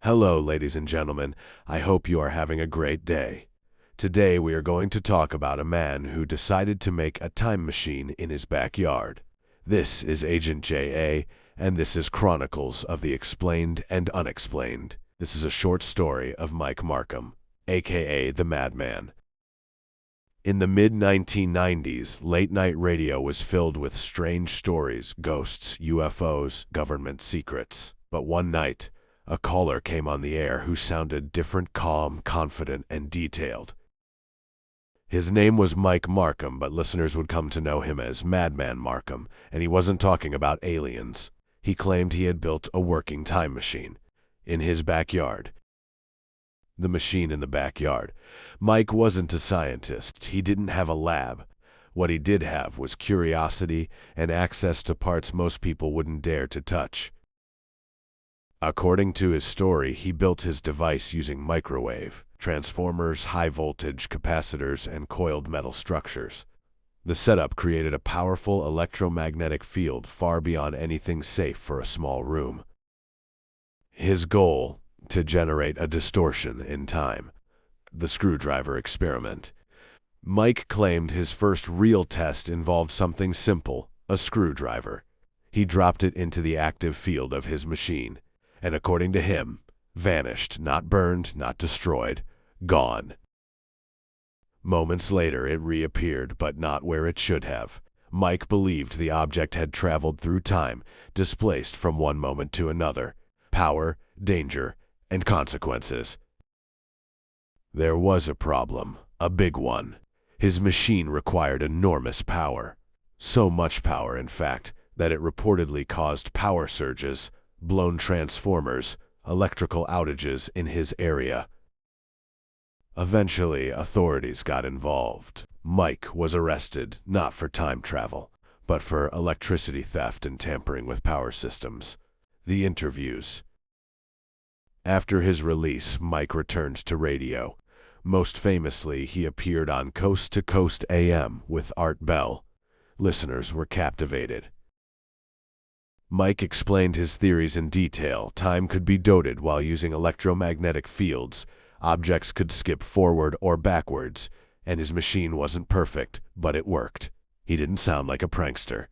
Hello, ladies and gentlemen. I hope you are having a great day. Today we are going to talk about a man who decided to make a time machine in his backyard. This is Agent J.A., and this is Chronicles of the Explained and Unexplained. This is a short story of Mike Marcum, aka the Madman. In the mid-1990s, late-night radio was filled with strange stories, ghosts, UFOs, government secrets. But one night, a caller came on the air who sounded different, calm, confident, and detailed. His name was Mike Marcum, but listeners would come to know him as Madman Marcum, and he wasn't talking about aliens. He claimed he had built a working time machine in his backyard. The machine in the backyard. Mike wasn't a scientist. He didn't have a lab. What he did have was curiosity and access to parts most people wouldn't dare to touch. According to his story, he built his device using microwave, transformers, high-voltage capacitors, and coiled metal structures. The setup created a powerful electromagnetic field far beyond anything safe for a small room. His goal: to generate a distortion in time. The screwdriver experiment. Mike claimed his first real test involved something simple, a screwdriver. He dropped it into the active field of his machine, and according to him, vanished, not burned, not destroyed, gone. Moments later it reappeared, but not where it should have. Mike believed the object had traveled through time, displaced from one moment to another. Power, danger, and consequences. There was a problem, a big one. His machine required enormous power. So much power, in fact, that it reportedly caused power surges, blown transformers, electrical outages in his area. Eventually, authorities got involved. Mike was arrested, not for time travel, but for electricity theft and tampering with power systems. The interviews. After his release, Mike returned to radio. Most famously, he appeared on Coast to Coast AM with Art Bell. Listeners were captivated. Mike explained his theories in detail. Time could be dotted while using electromagnetic fields. Objects could skip forward or backwards, and his machine wasn't perfect, but it worked. He didn't sound like a prankster.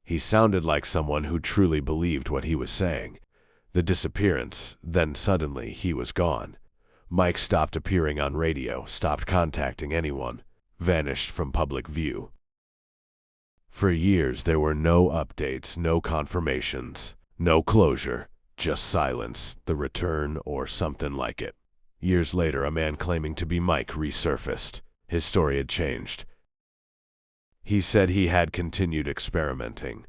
He sounded like someone who truly believed what he was saying. The disappearance, then suddenly he was gone. Mike stopped appearing on radio, stopped contacting anyone, vanished from public view. For years there were no updates, no confirmations, no closure, just silence, the return, or something like it. Years later, a man claiming to be Mike resurfaced. His story had changed. He said he had continued experimenting.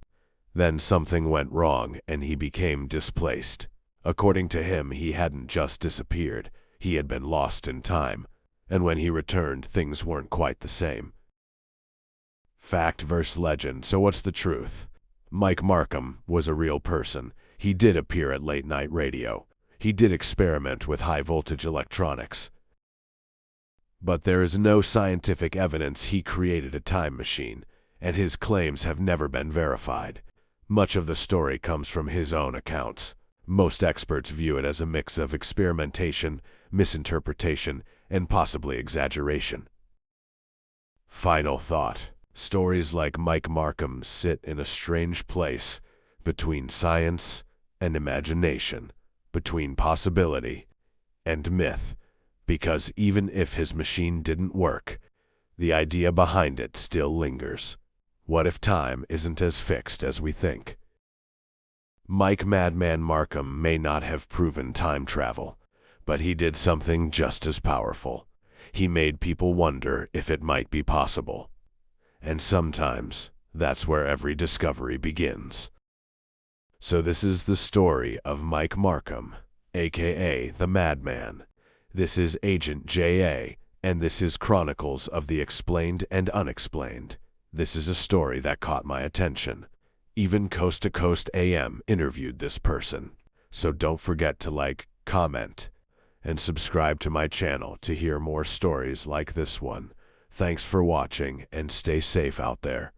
Then something went wrong, and he became displaced. According to him, he hadn't just disappeared. He had been lost in time, and when he returned, things weren't quite the same. Fact versus legend. So what's the truth? Mike Marcum was a real person. He did appear at late-night radio. He did experiment with high-voltage electronics. But there is no scientific evidence he created a time machine, and his claims have never been verified. Much of the story comes from his own accounts. Most experts view it as a mix of experimentation, misinterpretation, and possibly exaggeration. Final thought. Stories like Mike Marcum sit in a strange place between science and imagination, between possibility and myth, because even if his machine didn't work, the idea behind it still lingers. What if time isn't as fixed as we think? Mike Madman Marcum may not have proven time travel, but he did something just as powerful. He made people wonder if it might be possible. And sometimes, that's where every discovery begins. So this is the story of Mike Marcum, aka the Madman. This is Agent J.A., and this is Chronicles of the Explained and Unexplained. This is a story that caught my attention. Even Coast to Coast AM interviewed this person. So don't forget to like, comment, and subscribe to my channel to hear more stories like this one. Thanks for watching, and stay safe out there.